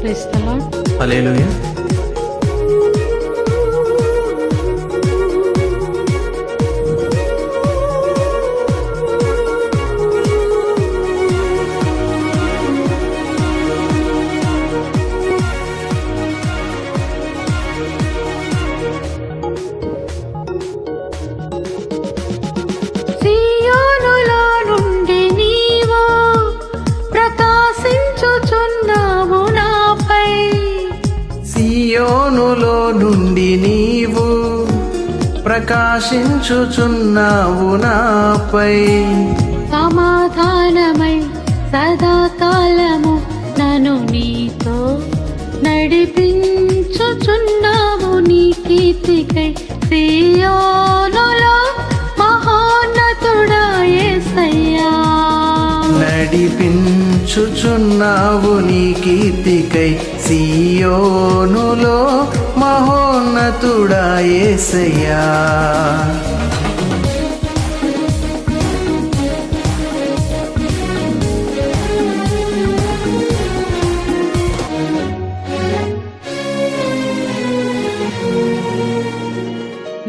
Praise the lord. హల్లెలూయా. సియోనులో నుండి నీవు ప్రకాశించుచున్నావు నాపై. సియోనులో నుండి నీవు ప్రకాశించుచున్నావు నాపై. సమాధానమై సదాకాలము నన్ను నీతో నడిపించుచున్నావు నీ కీర్తికై. సియోనులో మహోన్నతుడా యేసయ్యా, నడిపించుచున్నావు నీ కీర్తికై. సియోనులో మహోన్నతుడా యేసయ్యా.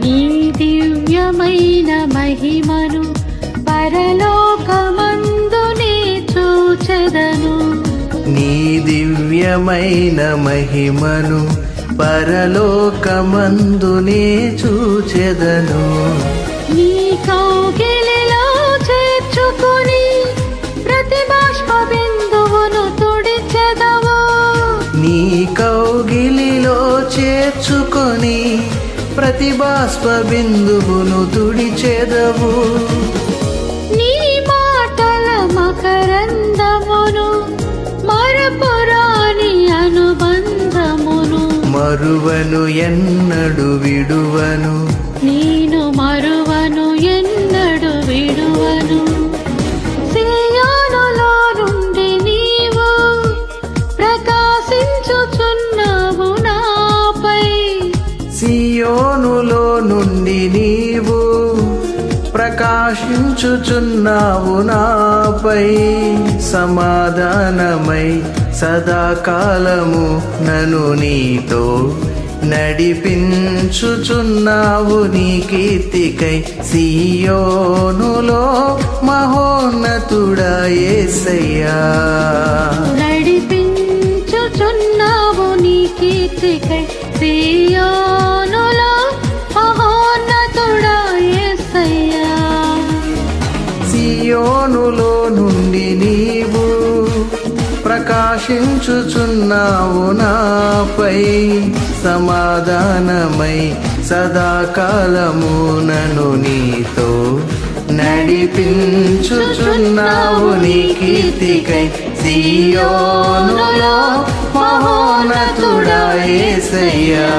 నీ దివ్యమైన మహిమను పరలోకమందునే చూచెదను. నీ దివ్యమైన మహిమను పరలోకమందునే చూచెదను. నీ కౌగిలిలో చేర్చుకుని ప్రతి బాష్ప బిందువును తుడిచెదవు. నీ కౌగిలిలో చేర్చుకొని ప్రతి బాష్ప బిందువును తుడిచెదవు. నీ మాటల మకరందమును మరపురాని అనుబంధమును మరువను ఎన్నడు విడువను. నేను మరువను ఎన్నడు విడువను. సియోనులో నుండి నీవు ప్రకాశించుచున్నావు నాపై. సియోనులో నుండి నీవు ప్రకాశించుచున్నావు నాపై. సమాధానమై సదాకాలము నన్ను నీతో నడిపించుచున్నావు నీ కీర్తికై. సియోనులో మహోన్నతుడా యేసయ్యా, నడిపించుచున్నావు నీ కీర్తికై. సియోనులో మహోన్నతుడా యేసయ్యా, సియోనులో నుండి నీవు ప్రకాశించుచున్నావు నాపై. సమాధానమై సదాకాలము నన్ను నీతో నడిపించుచున్నావు నీ కీర్తికై. సియోనులో మహోన్నతుడా యేసయ్యా.